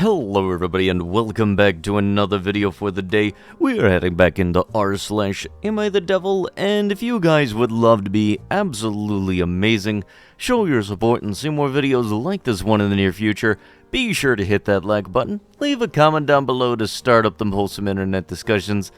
Hello everybody and welcome back to another video for the day. We are heading back into r/AmITheDevil, and if you guys would love to be absolutely amazing, show your support and see more videos like this one in the near future, be sure to hit that like button, leave a comment down below to start up them wholesome internet discussions,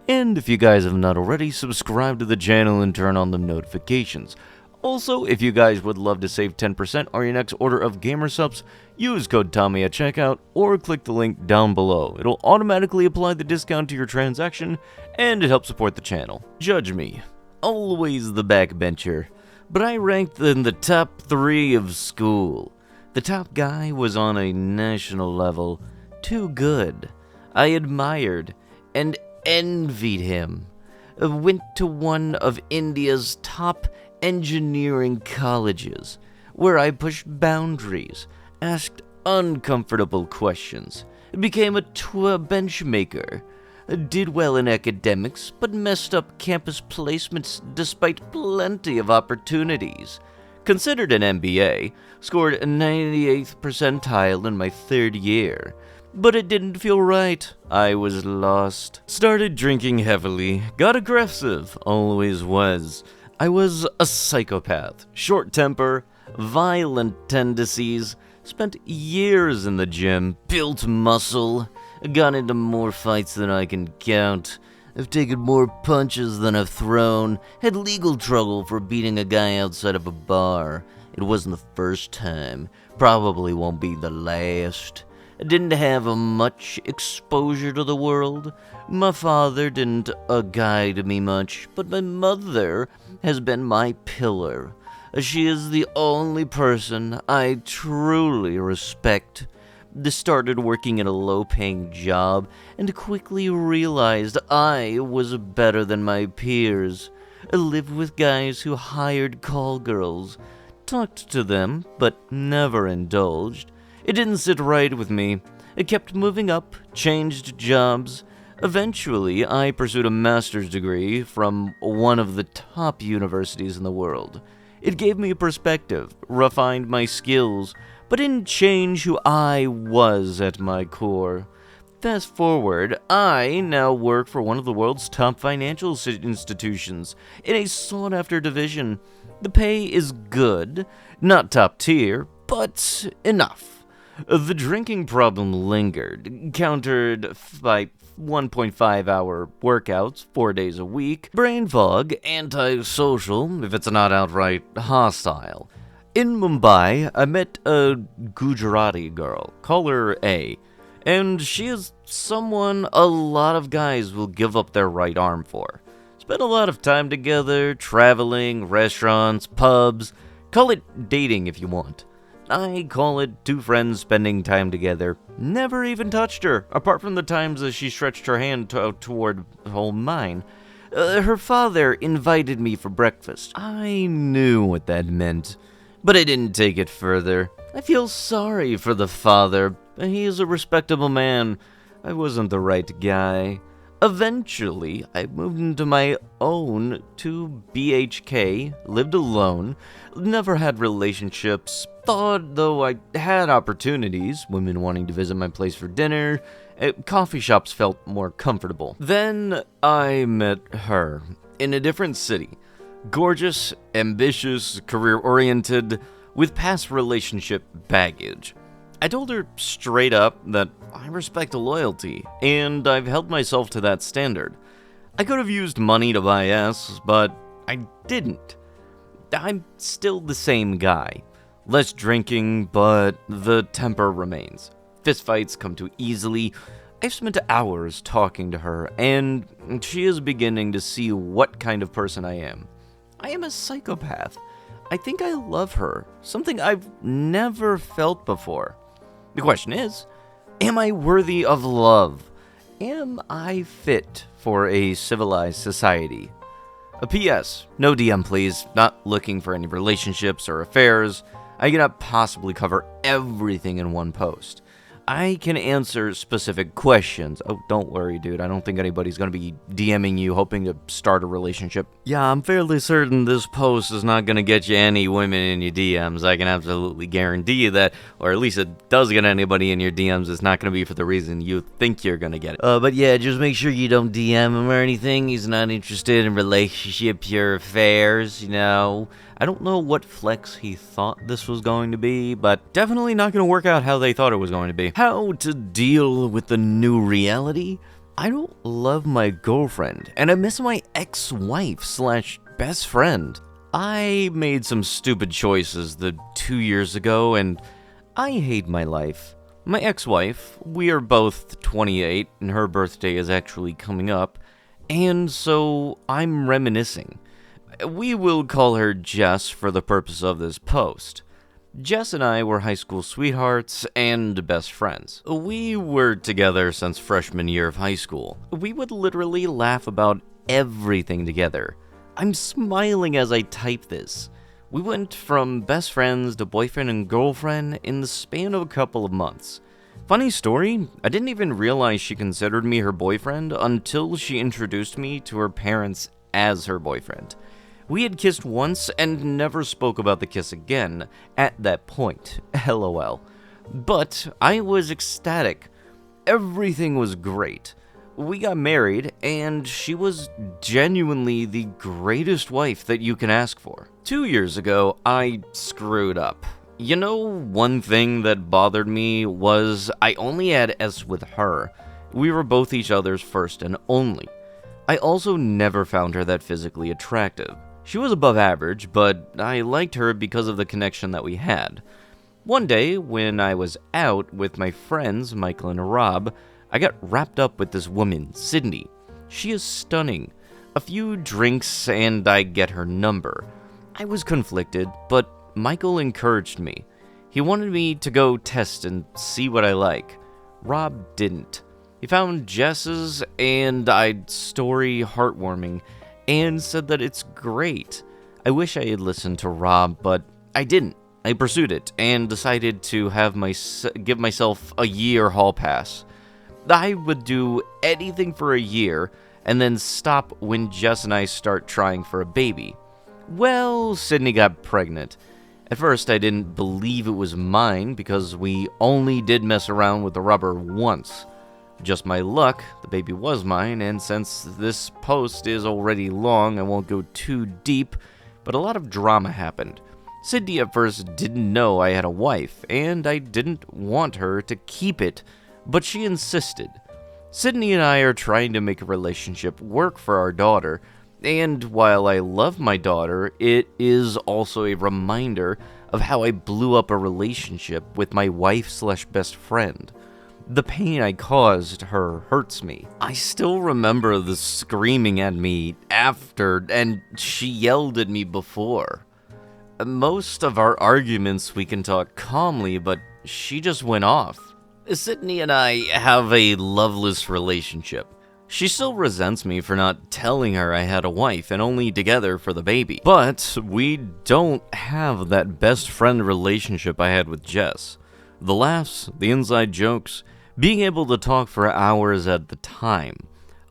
and if you guys have not already, subscribe to the channel and turn on the notifications. Also, if you guys would love to save 10% on your next order of gamer subs, use code Tommy at checkout or click the link down below. It'll automatically apply the discount to your transaction and it helps support the channel. Judge me, always the backbencher, but I ranked in the top 3 of school. The top guy was on a national level, too good. I admired and envied him. Went to one of India's top engineering colleges, where I pushed boundaries, asked uncomfortable questions, became a bench maker, did well in academics, but messed up campus placements despite plenty of opportunities, considered an MBA, scored a 98th percentile in my 3rd year, but it didn't feel right. I was lost. Started drinking heavily, got aggressive, always was. I was a psychopath, short temper, violent tendencies, spent years in the gym, built muscle, got into more fights than I can count. I've taken more punches than I've thrown, had legal trouble for beating a guy outside of a bar. It wasn't the first time, probably won't be the last. I didn't have much exposure to the world. My father didn't guide me much, but my mother has been my pillar. She is the only person I truly respect. I started working in a low-paying job and quickly realized I was better than my peers. I lived with guys who hired call girls, talked to them, but never indulged. It didn't sit right with me. I kept moving up, changed jobs. Eventually, I pursued a master's degree from one of the top universities in the world. It gave me a perspective, refined my skills, but didn't change who I was at my core. Fast forward, I now work for one of the world's top financial institutions in a sought-after division. The pay is good, not top tier, but enough. The drinking problem lingered, countered by 1.5-hour workouts 4 days a week, brain fog, antisocial, if it's not outright hostile. In Mumbai, I met a Gujarati girl, call her A, and she is someone a lot of guys will give up their right arm for. Spent a lot of time together, traveling, restaurants, pubs, call it dating if you want. I call it 2 friends spending time together. Never even touched her, apart from the times that she stretched her hand toward mine. Her father invited me for breakfast. I knew what that meant, but I didn't take it further. I feel sorry for the father. He is a respectable man. I wasn't the right guy. Eventually, I moved into my own 2 BHK, lived alone, never had relationships, thought though I had opportunities, women wanting to visit my place for dinner, coffee shops felt more comfortable. Then I met her, in a different city, gorgeous, ambitious, career-oriented, with past relationship baggage. I told her straight up that I respect loyalty, and I've held myself to that standard. I could have used money to buy ass, but I didn't. I'm still the same guy. Less drinking, but the temper remains. Fistfights come too easily. I've spent hours talking to her, and she is beginning to see what kind of person I am. I am a psychopath. I think I love her, something I've never felt before. The question is, am I worthy of love? Am I fit for a civilized society? A PS, no DM please, not looking for any relationships or affairs. I cannot possibly cover everything in one post. I can answer specific questions. Oh, don't worry, dude. I don't think anybody's gonna be DMing you hoping to start a relationship. Yeah, I'm fairly certain this post is not gonna get you any women in your DMs. I can absolutely guarantee you that. Or at least it does get anybody in your DMs. It's not gonna be for the reason you think you're gonna get it. But yeah, just make sure you don't DM him or anything. He's not interested in relationship or affairs, you know. I don't know what flex he thought this was going to be, but definitely not going to work out how they thought it was going to be. How to deal with the new reality? I don't love my girlfriend, and I miss my ex-wife slash best friend. I made some stupid choices 2 years ago, and I hate my life. My ex-wife, we are both 28, and her birthday is actually coming up, and so I'm reminiscing. We will call her Jess for the purpose of this post. Jess and I were high school sweethearts and best friends. We were together since freshman year of high school. We would literally laugh about everything together. I'm smiling as I type this. We went from best friends to boyfriend and girlfriend in the span of a couple of months. Funny story, I didn't even realize she considered me her boyfriend until she introduced me to her parents as her boyfriend. We had kissed once and never spoke about the kiss again at that point, lol. But I was ecstatic. Everything was great. We got married, and she was genuinely the greatest wife that you can ask for. 2 years ago, I screwed up. You know, one thing that bothered me was I only had S with her. We were both each other's first and only. I also never found her that physically attractive. She was above average, but I liked her because of the connection that we had. One day, when I was out with my friends, Michael and Rob, I got wrapped up with this woman, Sydney. She is stunning. A few drinks and I get her number. I was conflicted, but Michael encouraged me. He wanted me to go test and see what I like. Rob didn't. He found Jess's and I'd story heartwarming, and said that it's great. I wish I had listened to Rob, but I didn't. I pursued it, and decided to give myself a year hall pass. I would do anything for a year, and then stop when Jess and I start trying for a baby. Well, Sydney got pregnant. At first, I didn't believe it was mine, because we only did mess around with the rubber once. Just my luck, the baby was mine, and since this post is already long, I won't go too deep, but a lot of drama happened. Sydney at first didn't know I had a wife, and I didn't want her to keep it, but she insisted. Sydney and I are trying to make a relationship work for our daughter, and while I love my daughter, it is also a reminder of how I blew up a relationship with my wife/best friend. The pain I caused her hurts me. I still remember the screaming at me after, and she yelled at me before. Most of our arguments we can talk calmly, but she just went off. Sydney and I have a loveless relationship. She still resents me for not telling her I had a wife and only together for the baby. But we don't have that best friend relationship I had with Jess. The laughs, the inside jokes, being able to talk for hours at the time.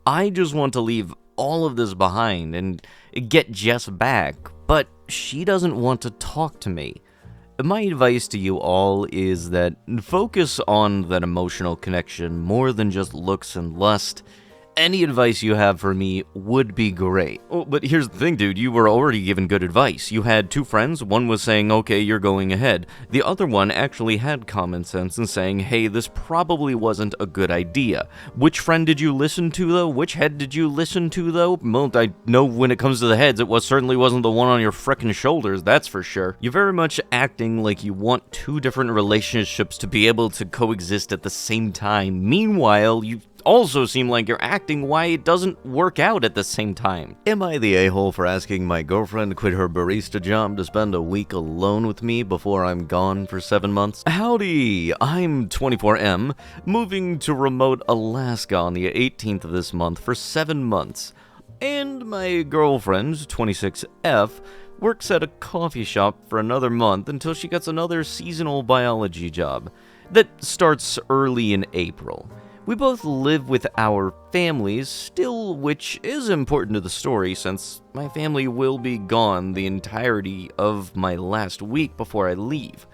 I just want to leave all of this behind and get Jess back, but she doesn't want to talk to me. My advice to you all is that focus on that emotional connection more than just looks and lust. Any advice you have for me would be great. Oh, but here's the thing, dude. You were already given good advice. You had two friends. One was saying, okay, you're going ahead. The other one actually had common sense and saying, hey, this probably wasn't a good idea. Which friend did you listen to, though? Which head did you listen to, though? Well, I know when it comes to the heads, certainly wasn't the one on your frickin' shoulders, that's for sure. You're very much acting like you want two different relationships to be able to coexist at the same time. Meanwhile, you also seem like you're acting why it doesn't work out at the same time. Am I the a-hole for asking my girlfriend to quit her barista job to spend a week alone with me before I'm gone for 7 months? Howdy, I'm 24M, moving to remote Alaska on the 18th of this month for 7 months. And my girlfriend, 26F, works at a coffee shop for another month until she gets another seasonal biology job. that starts early in April. We both live with our families still, which is important to the story since my family will be gone the entirety of my last week before I leave.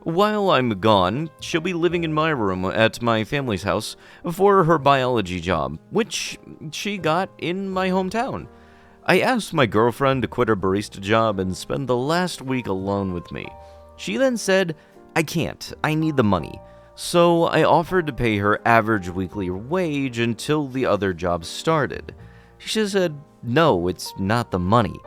While I'm gone, she'll be living in my room at my family's house for her biology job, which she got in my hometown. I asked my girlfriend to quit her barista job and spend the last week alone with me. She then said, "I can't, I need the money." So I offered to pay her average weekly wage until the other job started. She said, "No, it's not the money.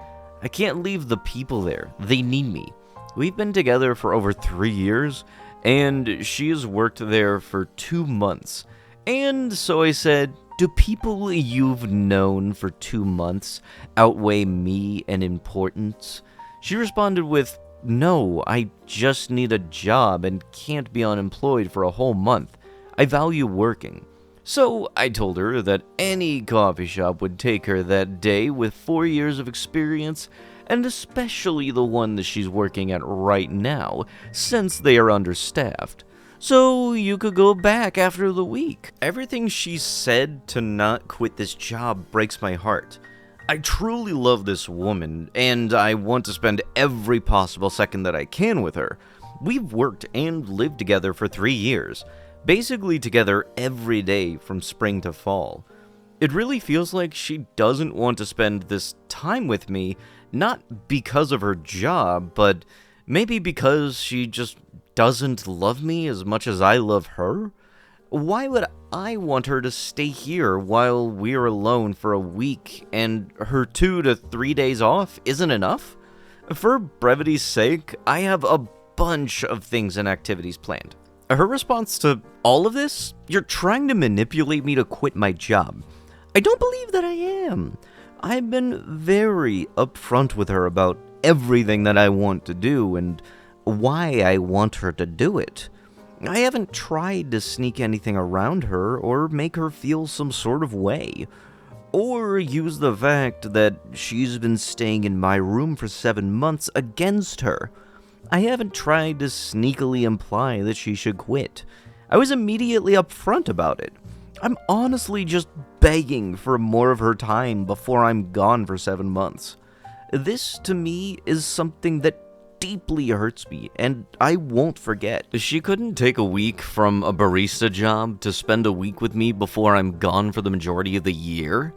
I can't leave the people there. They need me." We've been together for over 3 years, and she has worked there for 2 months. And so I said, "Do people you've known for 2 months outweigh me in importance?" She responded with, "No, I just need a job and can't be unemployed for a whole month. I value working." So I told her that any coffee shop would take her that day with 4 years of experience, and especially the one that she's working at right now, since they are understaffed. So you could go back after the week. Everything she said to not quit this job breaks my heart. I truly love this woman, and I want to spend every possible second that I can with her. We've worked and lived together for 3 years, basically together every day from spring to fall. It really feels like she doesn't want to spend this time with me, not because of her job, but maybe because she just doesn't love me as much as I love her. Why would I want her to stay here while we're alone for a week and her 2 to 3 days off isn't enough? For brevity's sake, I have a bunch of things and activities planned. Her response to all of this? "You're trying to manipulate me to quit my job." I don't believe that I am. I've been very upfront with her about everything that I want to do and why I want her to do it. I haven't tried to sneak anything around her or make her feel some sort of way, or use the fact that she's been staying in my room for 7 months against her. I haven't tried to sneakily imply that she should quit. I was immediately upfront about it. I'm honestly just begging for more of her time before I'm gone for 7 months. This, to me, is something that deeply hurts me, and I won't forget. She couldn't take a week from a barista job to spend a week with me before I'm gone for the majority of the year?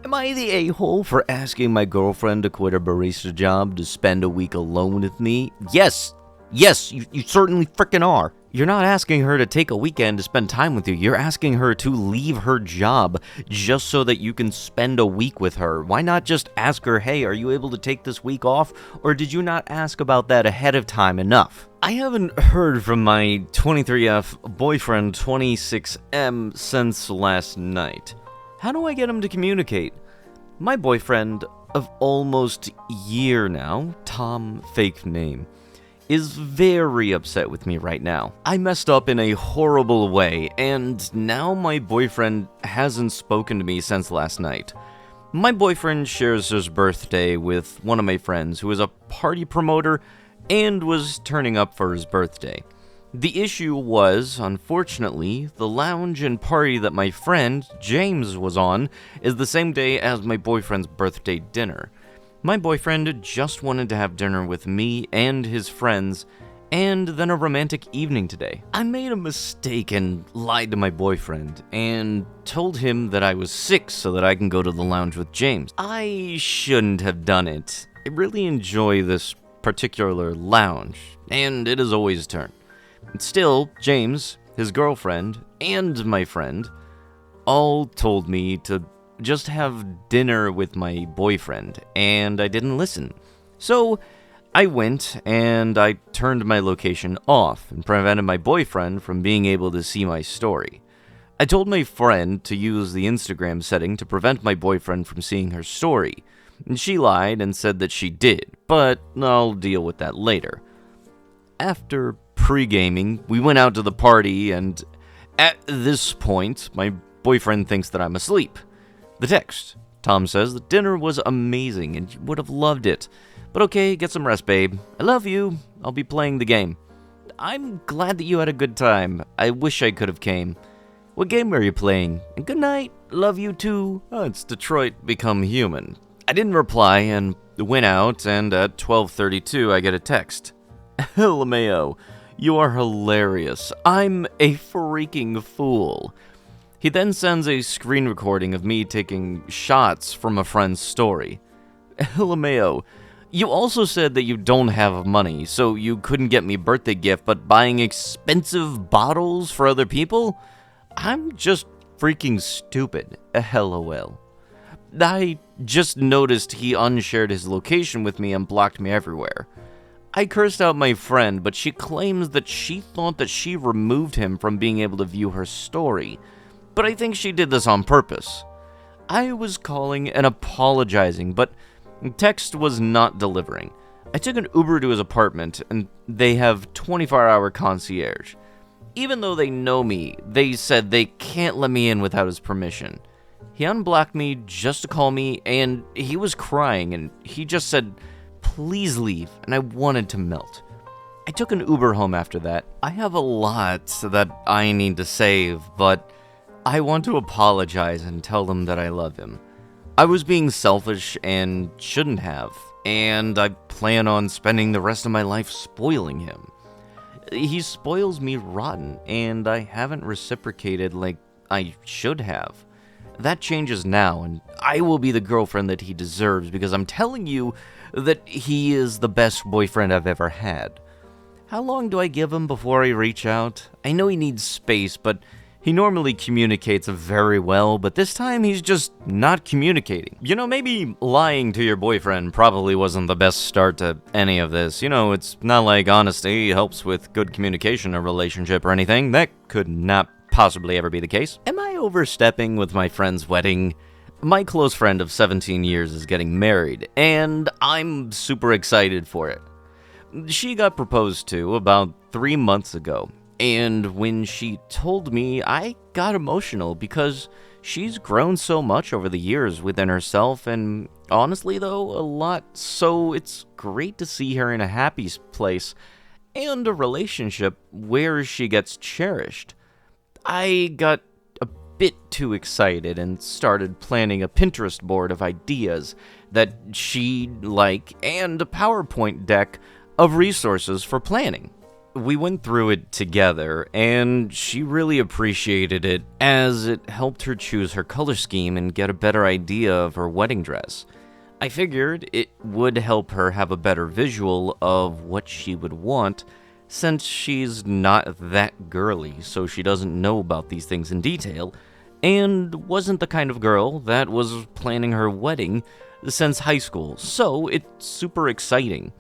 Am I the a-hole for asking my girlfriend to quit her barista job to spend a week alone with me? Yes, you certainly frickin' are. You're not asking her to take a weekend to spend time with you. You're asking her to leave her job just so that you can spend a week with her. Why not just ask her, "Hey, are you able to take this week off?" Or did you not ask about that ahead of time enough? I haven't heard from my 23F boyfriend 26M since last night. How do I get him to communicate? My boyfriend of almost a year now, Tom, fake name, is very upset with me right now. I messed up in a horrible way, and now my boyfriend hasn't spoken to me since last night. My boyfriend shares his birthday with one of my friends who is a party promoter and was turning up for his birthday. The issue was, unfortunately, the lounge and party that my friend, James, was on is the same day as my boyfriend's birthday dinner. My boyfriend just wanted to have dinner with me and his friends, and then a romantic evening today. I made a mistake and lied to my boyfriend, and told him that I was sick so that I can go to the lounge with James. I shouldn't have done it. I really enjoy this particular lounge, and it is always his turn. Still, James, his girlfriend, and my friend all told me to just have dinner with my boyfriend, and I didn't listen. So I went and I turned my location off and prevented my boyfriend from being able to see my story. I told my friend to use the Instagram setting to prevent my boyfriend from seeing her story, and she lied and said that she did, but I'll deal with that later. After pre-gaming, we went out to the party, and at this point, my boyfriend thinks that I'm asleep. The text. Tom says the dinner was amazing and you would have loved it. But okay, get some rest, babe. I love you. I'll be playing the game. I'm glad that you had a good time. I wish I could have came. What game are you playing? And good night. Love you too. Oh, it's Detroit Become Human. I didn't reply and went out, and at 12:32 I get a text. LMAO, you are hilarious. I'm a freaking fool. He then sends a screen recording of me taking shots from a friend's story. LMAO, you also said that you don't have money, so you couldn't get me a birthday gift, but buying expensive bottles for other people? I'm just freaking stupid. LOL. I just noticed he unshared his location with me and blocked me everywhere. I cursed out my friend, but she claims that she thought that she removed him from being able to view her story, but I think she did this on purpose. I was calling and apologizing, but text was not delivering. I took an Uber to his apartment, and they have 24-hour concierge. Even though they know me, they said they can't let me in without his permission. He unblocked me just to call me, and he was crying, and he just said, please leave, and I wanted to melt. I took an Uber home after that. I have a lot that I need to save, but I want to apologize and tell him that I love him. I was being selfish and shouldn't have, and I plan on spending the rest of my life spoiling him. He spoils me rotten, and I haven't reciprocated like I should have. That changes now, and I will be the girlfriend that he deserves because I'm telling you that he is the best boyfriend I've ever had. How long do I give him before I reach out? I know he needs space, but he normally communicates very well, but this time he's just not communicating. You know, maybe lying to your boyfriend probably wasn't the best start to any of this. You know, it's not like honesty helps with good communication in a relationship or anything. That could not possibly ever be the case. Am I overstepping with my friend's wedding? My close friend of 17 years is getting married, and I'm super excited for it. She got proposed to about 3 months ago, and when she told me, I got emotional because she's grown so much over the years within herself, and honestly though, a lot, so it's great to see her in a happy place and a relationship where she gets cherished. I got a bit too excited and started planning a Pinterest board of ideas that she'd like and a PowerPoint deck of resources for planning. We went through it together, and she really appreciated it as it helped her choose her color scheme and get a better idea of her wedding dress. I figured it would help her have a better visual of what she would want, since she's not that girly, so she doesn't know about these things in detail, and wasn't the kind of girl that was planning her wedding since high school, so it's super exciting.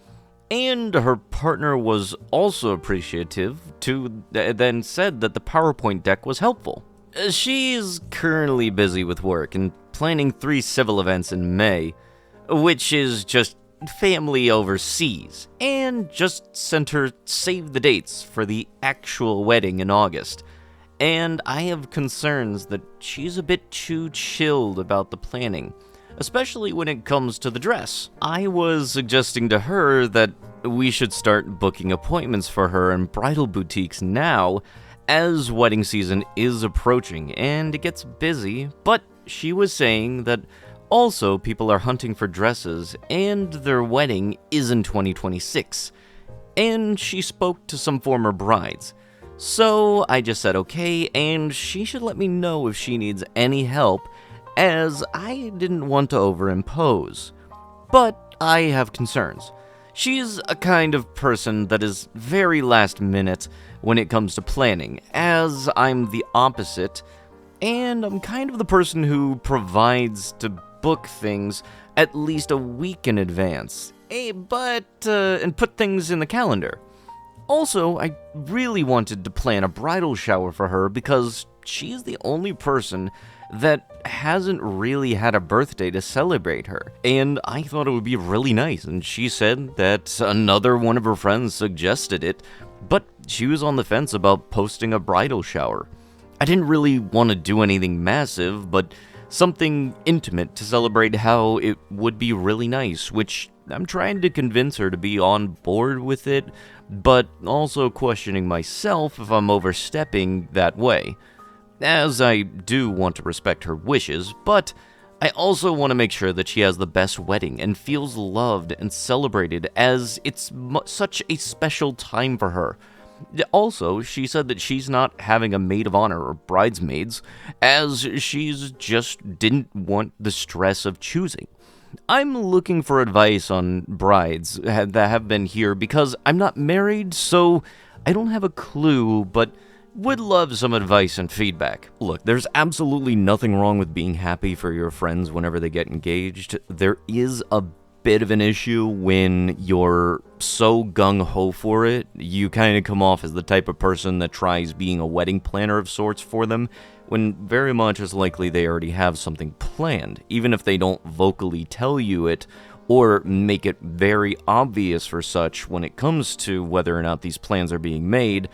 And her partner was also appreciative, then said that the PowerPoint deck was helpful. She's currently busy with work and planning 3 civil events in May, which is just family overseas, and just sent her save the dates for the actual wedding in August. And I have concerns that she's a bit too chilled about the planning, especially when it comes to the dress. I was suggesting to her that we should start booking appointments for her in bridal boutiques now, as wedding season is approaching and it gets busy, but she was saying that also people are hunting for dresses and their wedding is in 2026, and she spoke to some former brides. So I just said okay, and she should let me know if she needs any help, as I didn't want to overimpose. But I have concerns. She's a kind of person that is very last minute when it comes to planning, as I'm the opposite, and I'm kind of the person who provides to book things at least a week in advance, and put things in the calendar. Also, I really wanted to plan a bridal shower for her because she's the only person that hasn't really had a birthday to celebrate her, and I thought it would be really nice, and she said that another one of her friends suggested it, but she was on the fence about posting a bridal shower. I didn't really want to do anything massive, but something intimate to celebrate how it would be really nice, which I'm trying to convince her to be on board with it, but also questioning myself if I'm overstepping that way, as I do want to respect her wishes, but I also want to make sure that she has the best wedding and feels loved and celebrated, as it's such a special time for her. Also, she said that she's not having a maid of honor or bridesmaids, as she's just didn't want the stress of choosing. I'm looking for advice on brides that have been here because I'm not married, so I don't have a clue, but would love some advice and feedback. Look, there's absolutely nothing wrong with being happy for your friends whenever they get engaged. There is a bit of an issue when you're so gung-ho for it. You kind of come off as the type of person that tries being a wedding planner of sorts for them, when very much is likely they already have something planned, even if they don't vocally tell you it or make it very obvious for such when it comes to whether or not these plans are being made.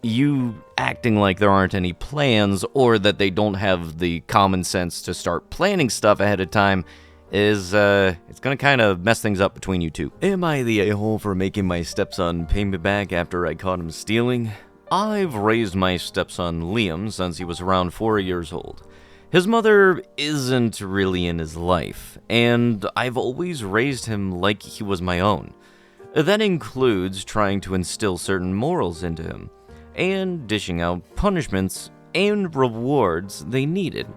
You acting like there aren't any plans or that they don't have the common sense to start planning stuff ahead of time is, it's gonna kind of mess things up between you two. Am I the a-hole for making my stepson pay me back after I caught him stealing? I've raised my stepson Liam since he was around 4 years old. His mother isn't really in his life, and I've always raised him like he was my own. That includes trying to instill certain morals into him, and dishing out punishments and rewards they needed.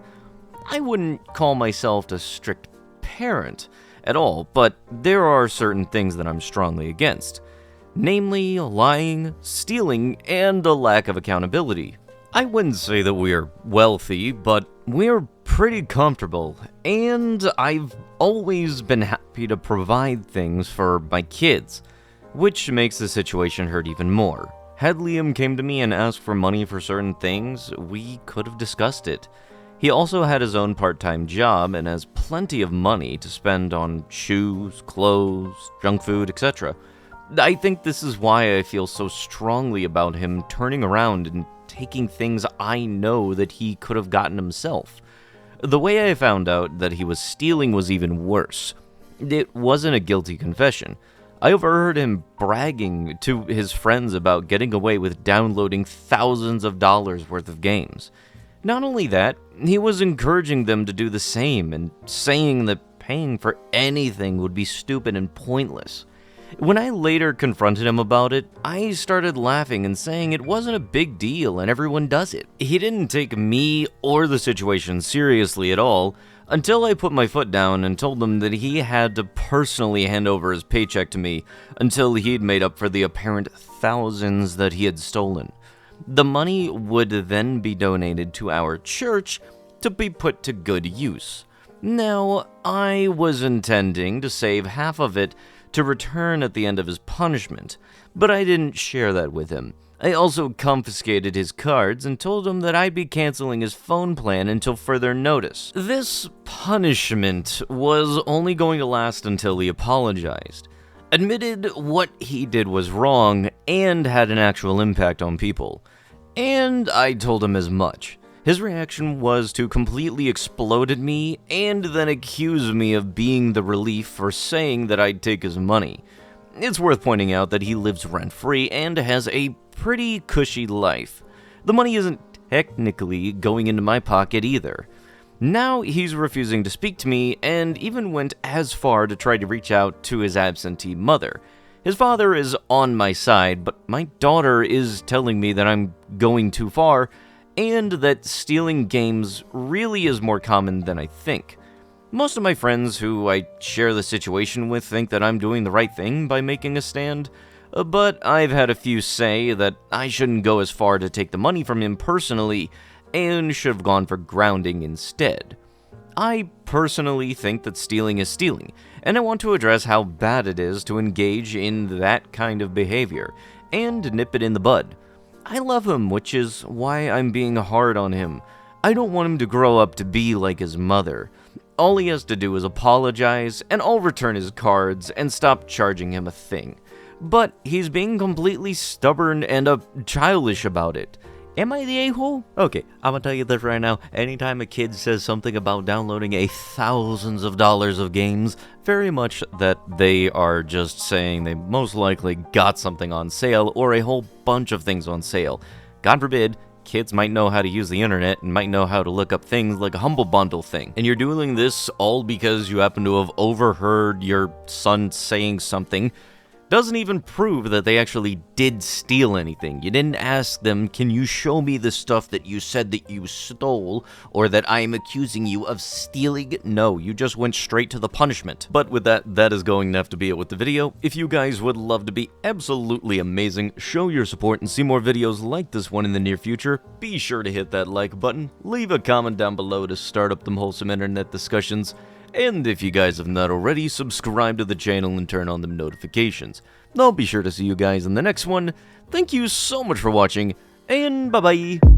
I wouldn't call myself a strict parent at all, but there are certain things that I'm strongly against. Namely, lying, stealing, and a lack of accountability. I wouldn't say that we're wealthy, but we're pretty comfortable, and I've always been happy to provide things for my kids, which makes the situation hurt even more. Had Liam came to me and asked for money for certain things, we could have discussed it. He also had his own part-time job and has plenty of money to spend on shoes, clothes, junk food, etc. I think this is why I feel so strongly about him turning around and taking things I know that he could have gotten himself. The way I found out that he was stealing was even worse. It wasn't a guilty confession. I overheard him bragging to his friends about getting away with downloading thousands of dollars worth of games. Not only that, he was encouraging them to do the same and saying that paying for anything would be stupid and pointless. When I later confronted him about it, I started laughing and saying it wasn't a big deal and everyone does it. He didn't take me or the situation seriously at all until I put my foot down and told him that he had to personally hand over his paycheck to me until he'd made up for the apparent thousands that he had stolen. The money would then be donated to our church to be put to good use. Now, I was intending to save half of it to return at the end of his punishment, but I didn't share that with him. I also confiscated his cards and told him that I'd be canceling his phone plan until further notice. This punishment was only going to last until he apologized, admitted what he did was wrong, and had an actual impact on people. And I told him as much. His reaction was to completely explode at me and then accuse me of being the relief for saying that I'd take his money. It's worth pointing out that he lives rent-free and has a pretty cushy life. The money isn't technically going into my pocket either. Now he's refusing to speak to me and even went as far to try to reach out to his absentee mother. His father is on my side, but my daughter is telling me that I'm going too far and that stealing games really is more common than I think. Most of my friends who I share the situation with think that I'm doing the right thing by making a stand, but I've had a few say that I shouldn't go as far to take the money from him personally and should have gone for grounding instead. I personally think that stealing is stealing, and I want to address how bad it is to engage in that kind of behavior and nip it in the bud. I love him, which is why I'm being hard on him. I don't want him to grow up to be like his mother. All he has to do is apologize, and I'll return his cards and stop charging him a thing. But he's being completely stubborn and childish about it. Am I the a-hole? Okay, I'm gonna tell you this right now. Anytime a kid says something about downloading thousands of dollars of games, very much that they are just saying they most likely got something on sale or a whole bunch of things on sale. God forbid, kids might know how to use the internet and might know how to look up things like a Humble Bundle thing. And you're doing this all because you happen to have overheard your son saying something. Doesn't even prove that they actually did steal anything. You didn't ask them, can you show me the stuff that you said that you stole, or that I am accusing you of stealing? No, you just went straight to the punishment. But with that, that is going to have to be it with the video. If you guys would love to be absolutely amazing, show your support and see more videos like this one in the near future, be sure to hit that like button, leave a comment down below to start up them wholesome internet discussions, and if you guys have not already, subscribe to the channel and turn on the notifications. I'll be sure to see you guys in the next one. Thank you so much for watching, and bye-bye!